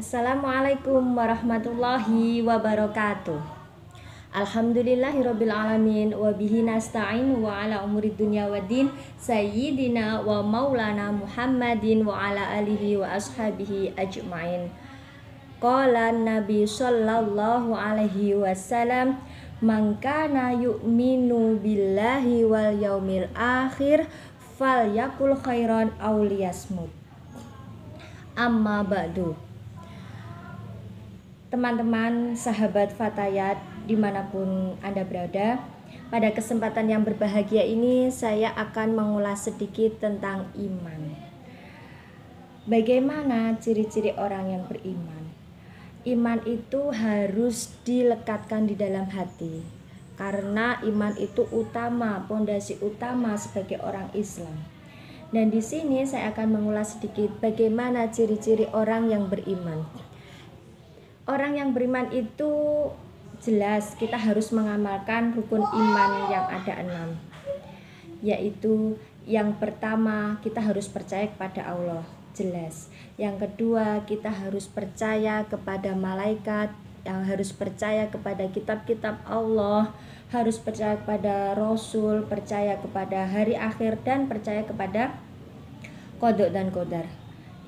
Assalamualaikum warahmatullahi wabarakatuh. Alhamdulillahirabbil alamin wa bihi nasta'in wa ala umuri dunya waddin sayyidina wa maulana Muhammadin wa ala alihi wa ashabihi ajmain. Qala Nabi sallallahu alaihi wasallam, "Man kana yu'minu billahi wal yaumil akhir falyakul khairan aw liyasmut." Amma ba'du. Teman-teman, sahabat Fatayat dimanapun Anda berada, pada kesempatan yang berbahagia ini saya akan mengulas sedikit tentang iman. Bagaimana ciri-ciri orang yang beriman? Iman itu harus dilekatkan di dalam hati, karena iman itu utama, pondasi utama sebagai orang Islam. Dan di sini saya akan mengulas sedikit bagaimana ciri-ciri orang yang beriman. Orang yang beriman itu jelas kita harus mengamalkan rukun iman yang ada 6, yaitu yang pertama kita harus percaya kepada Allah, jelas. Yang kedua kita harus percaya kepada malaikat, yang harus percaya kepada kitab-kitab Allah, harus percaya kepada Rasul, percaya kepada hari akhir, dan percaya kepada qada dan qadar.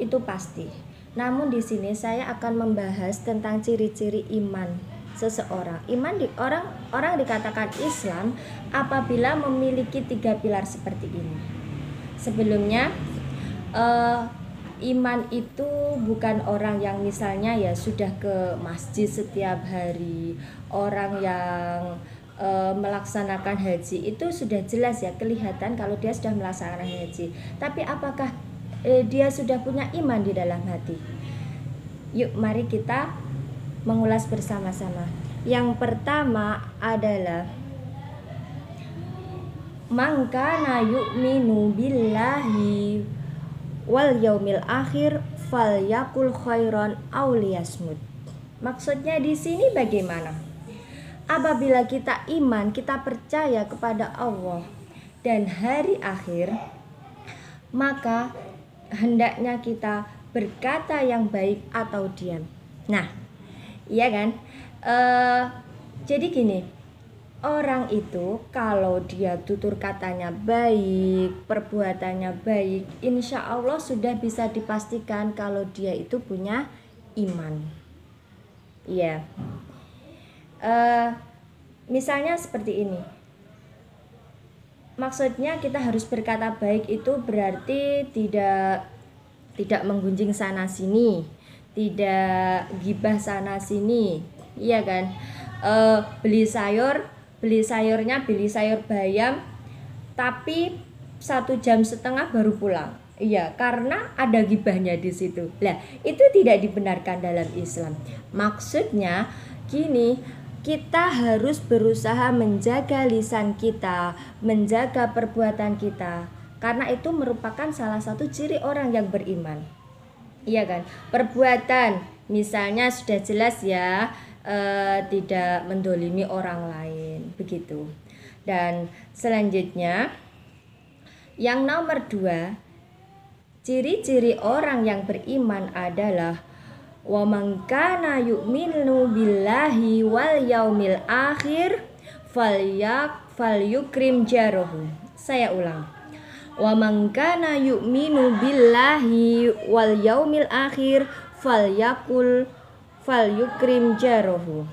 Itu pasti. Namun di sini saya akan membahas tentang ciri-ciri iman seseorang. Iman di orang dikatakan Islam apabila memiliki 3 pilar seperti ini. Sebelumnya iman itu bukan orang yang misalnya ya sudah ke masjid setiap hari, orang yang melaksanakan haji. Itu sudah jelas ya, kelihatan kalau dia sudah melaksanakan haji. Tapi apakah dia sudah punya iman di dalam hati? Yuk mari kita mengulas bersama-sama. Yang pertama adalah man kana yu'minu billahi wal yaumil akhir falyakul khairan aw liyasmut. Maksudnya di sini bagaimana? Apabila kita iman, kita percaya kepada Allah dan hari akhir, maka hendaknya kita berkata yang baik atau diam. Nah, iya kan? Jadi gini, orang itu kalau dia tutur katanya baik, perbuatannya baik, insya Allah sudah bisa dipastikan kalau dia itu punya iman. Iya. Misalnya seperti ini. Maksudnya kita harus berkata baik itu berarti tidak menggunjing sana sini, tidak gibah sana sini, iya kan? Beli sayur bayam, tapi 1,5 jam baru pulang. Iya, karena ada gibahnya di situ. Lah, itu tidak dibenarkan dalam Islam. Maksudnya gini, kita harus berusaha menjaga lisan kita, menjaga perbuatan kita, karena itu merupakan salah satu ciri orang yang beriman. Iya kan? Perbuatan, misalnya sudah jelas ya, tidak mendolimi orang lain, begitu. Dan selanjutnya, yang nomor 2, ciri-ciri orang yang beriman adalah wa man kana yu'minu billahi wal yaumil akhir falyukrim jarahu. Saya ulang. Wa man kana yu'minu billahi wal yaumil akhir falyukrim jarahu.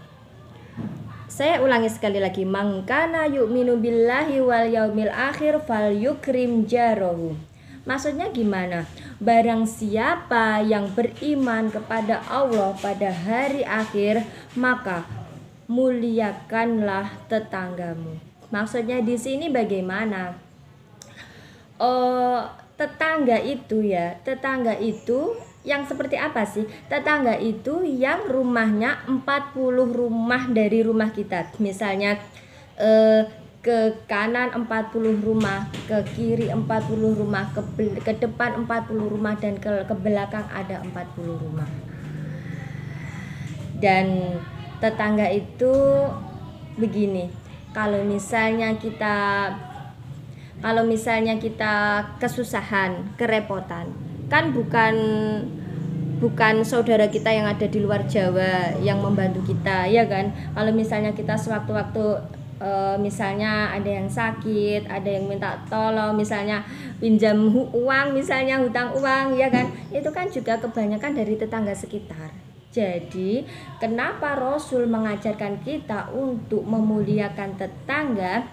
Saya ulangi sekali lagi. Man kana yu'minu billahi wal yaumil akhir falyukrim jarahu. Maksudnya gimana? Barang siapa yang beriman kepada Allah pada hari akhir, maka muliakanlah tetanggamu. Maksudnya di sini bagaimana? Tetangga itu yang seperti apa sih? Tetangga itu yang rumahnya 40 rumah dari rumah kita. Misalnya ke kanan 40 rumah, ke kiri 40 rumah, ke depan 40 rumah, dan ke belakang ada 40 rumah. Dan tetangga itu begini, kalau misalnya kita kesusahan, kerepotan, kan bukan bukan saudara kita yang ada di luar Jawa yang membantu kita, ya kan? Kalau misalnya kita sewaktu-waktu misalnya ada yang sakit, ada yang minta tolong, misalnya pinjam uang, misalnya hutang uang, ya kan? Itu kan juga kebanyakan dari tetangga sekitar. Jadi, kenapa Rasul mengajarkan kita untuk memuliakan tetangga?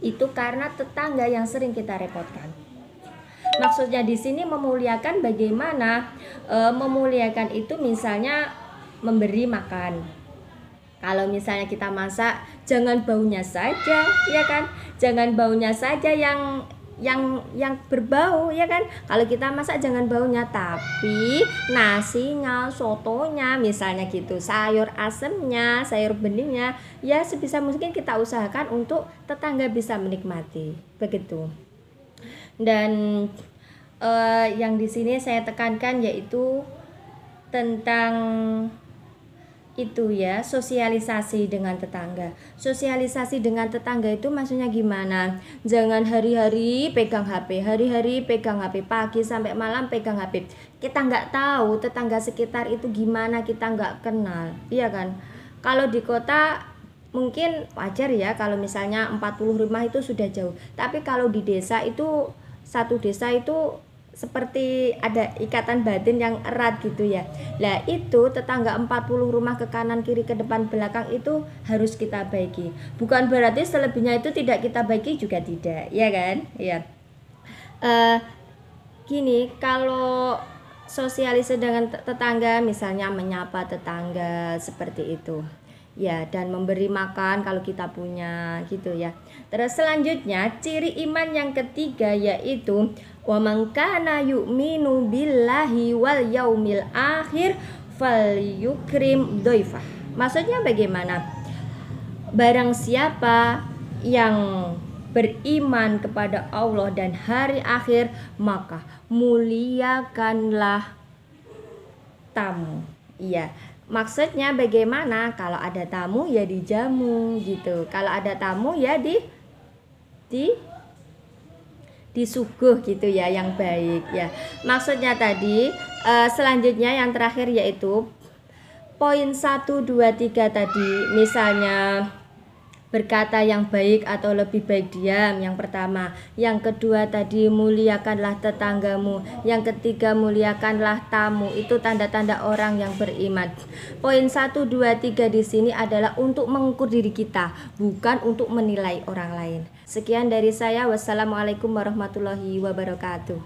Itu karena tetangga yang sering kita repotkan. Maksudnya di sini memuliakan bagaimana? Memuliakan itu misalnya memberi makan. Kalau misalnya kita masak, jangan baunya saja, ya kan? Jangan baunya saja yang berbau, ya kan? Kalau kita masak jangan baunya, tapi nasinya, sotonya misalnya gitu, sayur asemnya, sayur beningnya, ya sebisa mungkin kita usahakan untuk tetangga bisa menikmati, begitu. Dan yang di sini saya tekankan yaitu tentang itu ya, sosialisasi dengan tetangga. Sosialisasi dengan tetangga itu maksudnya gimana? Jangan hari-hari pegang HP, pagi sampai malam pegang HP. Kita nggak tahu tetangga sekitar itu gimana, kita nggak kenal, iya kan? Kalau di kota mungkin wajar ya kalau misalnya 40 rumah itu sudah jauh. Tapi kalau di desa itu, satu desa itu seperti ada ikatan batin yang erat gitu ya. Lah itu tetangga 40 rumah ke kanan kiri ke depan belakang itu harus kita baiki. Bukan berarti selebihnya itu tidak kita baiki, juga tidak, ya kan? Ya. Gini, kalau sosialisasi dengan tetangga misalnya menyapa tetangga seperti itu. Ya, dan memberi makan kalau kita punya gitu ya. Terus selanjutnya ciri iman yang ketiga yaitu wa man kana yu'minu billahi wal yaumil akhir falyukrim dhaifah. Maksudnya bagaimana? Barang siapa yang beriman kepada Allah dan hari akhir, maka muliakanlah tamu. Iya. Maksudnya bagaimana? Kalau ada tamu ya dijamu gitu. Kalau ada tamu ya disuguh gitu ya, yang baik ya. Maksudnya tadi selanjutnya yang terakhir yaitu poin 1, 2, 3 tadi. Misalnya berkata yang baik atau lebih baik diam, yang pertama. Yang kedua tadi muliakanlah tetanggamu. Yang ketiga muliakanlah tamu. Itu tanda-tanda orang yang beriman. Poin 1, 2, 3 di sini adalah untuk mengukur diri kita, bukan untuk menilai orang lain. Sekian dari saya. Wassalamualaikum warahmatullahi wabarakatuh.